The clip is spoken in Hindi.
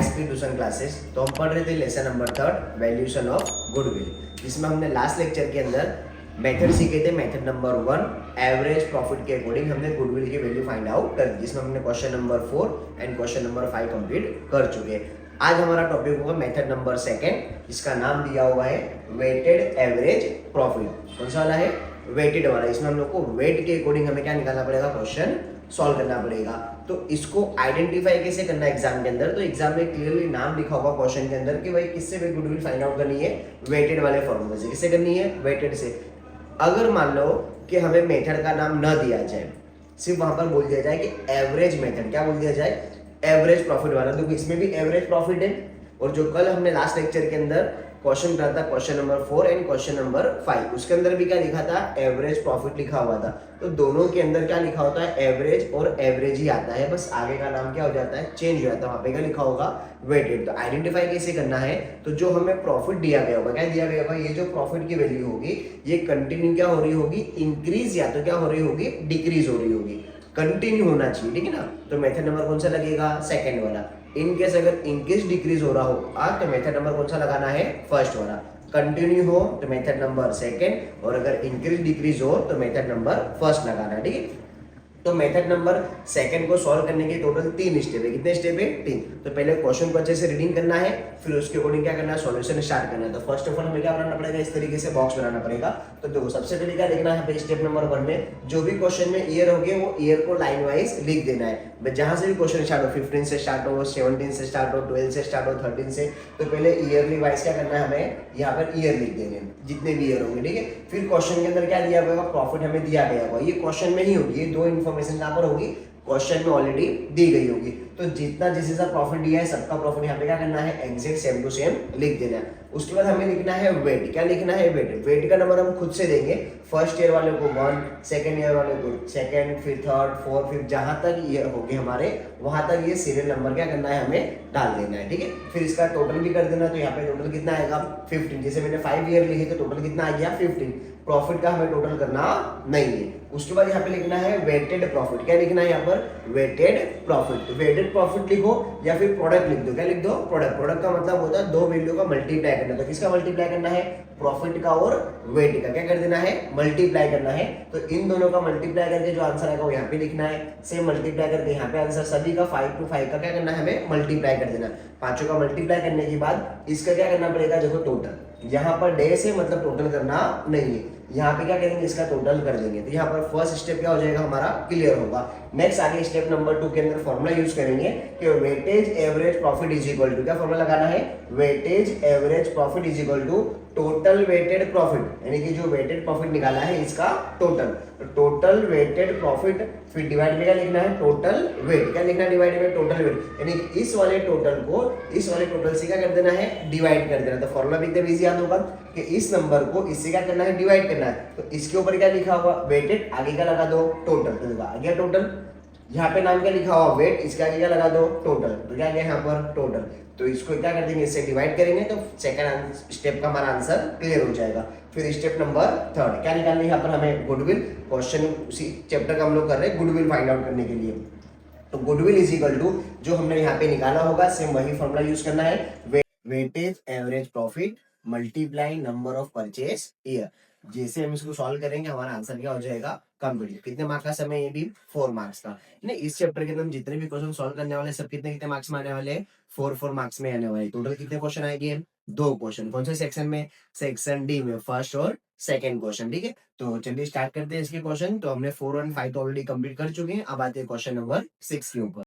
मैथ्स की ट्यूशन क्लासेस। तो हम पढ़ रहे थे lesson number 3 valuation of goodwill, जिसमें हमने लास्ट लेक्चर के अंदर मेथड सीखे थे। मेथड नंबर 1 एवरेज प्रॉफिट के अकॉर्डिंग हमने गुडविल की वैल्यू फाइंड आउट कर दी, जिसमें हमने question number 4 and question number 5 complete कर चुके हैं। आज हमारा टॉपिक होगा मेथड नंबर 2, जिसका नाम दिया हुआ है वेटेड एवरेज प्रॉफिट। कौन सा वाला है? वेटेड वाला। इसमें हम लोग को वेट के अकॉर्डिंग हमें क्या निकालना पड़ेगा? क्वेश्चन सॉल्व करना पड़ेगा। तो इसको आइडेंटिफाई कैसे करना है एग्जाम के अंदर? तो एग्जाम में क्लियरली नाम लिखा होगा क्वेश्चन के अंदर कि भाई किससे वे गुडविल फाइंड आउट करनी है? वेटेड वाले फॉर्मूले से। किससे करनी है? वेटेड से। अगर मान लो कि हमें मेथड का नाम न दिया जाए, सिर्फ वहां पर बोल दिया जाए कि एवरेज मेथड, क्या बोल दिया जाए? एवरेज प्रॉफिट वाला। तो इसमें भी एवरेज प्रॉफिट है, और जो कल हमने लास्ट लेक्चर के अंदर क्वेश्चन करा था, question number 4 and question number 5, उसके अंदर भी क्या लिखा था? एवरेज प्रॉफिट लिखा हुआ था। तो दोनों के अंदर क्या लिखा होता है? एवरेज, और एवरेज ही आता है, बस आगे का नाम क्या हो जाता है? चेंज हो जाता है। वहां पे क्या लिखा होगा? वेटेड। तो आइडेंटिफाई कैसे करना है? तो जो हमें प्रॉफिट दिया गया होगा, क्या दिया गया होगा? ये जो प्रॉफिट की वैल्यू होगी, ये कंटिन्यू क्या हो रही होगी? इंक्रीज, या तो क्या हो रही होगी? डिक्रीज हो रही होगी। कंटिन्यू होना चाहिए, ठीक है ना? तो मेथड नंबर कौन सा लगेगा? सेकंड वाला। इन केस अगर इंक्रीज डिक्रीज हो रहा हो तो मेथड नंबर कौन सा लगाना है? फर्स्ट वाला। कंटिन्यू हो तो मेथड नंबर सेकंड, और अगर इंक्रीज डिक्रीज हो तो मेथड नंबर फर्स्ट लगाना है, ठीक है? तो मेथड नंबर सेकंड को सॉल्व करने के टोटल 3 स्टेप है। कितने स्टेप है? 3। तो पहले क्वेश्चन को अच्छे से रीडिंग करना है, फिर उसके अकॉर्डिंग क्या करना है? सॉल्यूशन स्टार्ट करना है। तो फर्स्ट ऑफ ऑल हमें क्या बनाना पड़ेगा? इस तरीके से बॉक्स बनाना पड़ेगा। तो देखो, सबसे पहले क्या लिखना है? स्टेप नंबर 1 में जो भी क्वेश्चन में ईयर होंगे वो ईयर को लाइन वाइज लिख देना है। जहां से भी क्वेश्चन स्टार्ट हो, 15 से स्टार्ट हो, 17 से स्टार्ट हो, 12 से स्टार्ट हो, 13 से, तो पहले ईयरली वाइज क्या करना है? हमें यहाँ पर ईयर लिख देंगे, जितने भी ईयर होंगे, ठीक है? फिर क्वेश्चन के अंदर क्या दिया होगा? प्रॉफिट हमें दिया गया होगा। ये क्वेश्चन में ही होगी, ये दो इन्फॉर्मेशन कहाँ पर होगी? क्वेश्चन में ऑलरेडी दी गई होगी। तो जितना जिस हिसाब प्रॉफिट दिया है, सबका प्रॉफिट यहाँ पे क्या करना है? एग्जैक्ट सेम टू सेम लिख देना है। उसके बाद हमें लिखना है वेट। क्या लिखना है? वेट। वेट का नंबर हम खुद से देंगे। फर्स्ट ईयर वाले को 1, सेकंड ईयर वाले को 2, फिर 3, 4, फिर जहां तक ईयर होंगे हमारे, वहां तक ये सीरियल नंबर क्या करना है? हमें डाल देना है, ठीक है? फिर इसका टोटल भी कर देना। तो यहाँ पे टोटल कितना आएगा? 15। जैसे मैंने 5 ईयर लिखे तो टोटल कितना आ गया? 15। प्रॉफिट का हमें टोटल करना नहीं है। उसके बाद यहाँ पे लिखना है वेटेड प्रॉफिट। क्या लिखना है यहाँ पर? Weighted profit. तो वेटेड प्रॉफिट लिखो या फिर प्रोडक्ट लिख दो। क्या लिख दो? प्रोडक्ट। प्रोडक्ट का मतलब होता है दो वैल्यू का मल्टीप्लाई करना। तो किसका मल्टीप्लाई करना है? प्रॉफिट का और वेट का क्या कर देना है? मल्टीप्लाई करना है। तो इन दोनों का मल्टीप्लाई करके जो आंसर आएगा वो यहाँ पे लिखना है। सेम मल्टीप्लाई करके यहाँ पे आंसर सभी का 5 to 5 का क्या करना है? हमें मल्टीप्लाई कर देना। पांचों का मल्टीप्लाई करने के बाद इसका क्या करना पड़ेगा? देखो, टोटल। यहाँ पर डेज है, मतलब टोटल करना नहीं है। यहाँ पे क्या करेंगे? इसका टोटल कर देंगे। तो यहाँ पर फर्स्ट स्टेप क्या हो जाएगा? हमारा क्लियर होगा। नेक्स्ट आगे स्टेप नंबर 2 के अंदर फॉर्मूला यूज करेंगे कि weightage average profit is equal to, क्या फॉर्मूला लगाना है? Weightage average profit is equal to total weighted profit, यानी कि जो वेटेड प्रॉफिट निकाला है इसका टोटल। तो टोटल वेटेड प्रॉफिट, फिर डिवाइड में क्या लिखना है? Total weight. क्या लिखना है? डिवाइड में टोटल वेट, यानी कि इस वाले टोटल को इस वाले टोटल से क्या कर देना है? डिवाइड कर देना। तो फॉर्मूला भी एकदम इजी याद होगा कि इस नंबर को इससे क्या करना है? डिवाइड करना है। तो इसके ऊपर क्या लिखा हुआ? वेटेड, आगे क्या लगा दो? टोटल। तो देखो, आ गया टोटल। यहाँ पे नाम क्या लिखा हुआ? वेट, इसके आगे क्या लगा दो? टोटल। तो क्या गया यहाँ पर? टोटल। तो इसको क्या कर देंगे? इससे डिवाइड करेंगे तो सेकंड स्टेप का हमारा आंसर क्लियर हो जाएगा। फिर स्टेप नंबर 3 क्या निकालना है? यहाँ पर हमें गुडविल। क्वेश्चन उसी चैप्टर का हम लोग कर रहे हैं, गुडविल फाइंड आउट करने के लिए। तो गुडविल इज इक्वल टू जो हमने यहाँ पे निकाला होगा, सेम वही फॉर्मूला यूज करना है। Weightage average profit multiply number of purchase year. जैसे हम इसको सॉल्व करेंगे हमारा आंसर क्या हो जाएगा? कंप्लीट। कितने मार्क्स का समय? ये भी 4 मार्क्स का। नहीं, इस चैप्टर के अंदर हम जितने भी क्वेश्चन सॉल्व करने वाले सब कितने कितने मार्क्स में आने वाले हैं? 4 मार्क्स में आने वाले। टोटल कितने क्वेश्चन आएंगे? 2 क्वेश्चन। कौन से सेक्शन में? सेक्शन डी में, फर्स्ट और सेकंड क्वेश्चन, ठीक है? तो चलिए स्टार्ट करते हैं इसके क्वेश्चन। तो हमने 4 और 5 तो ऑलरेडी कंप्लीट कर चुके हैं। अब आते हैं क्वेश्चन नंबर 6 के ऊपर।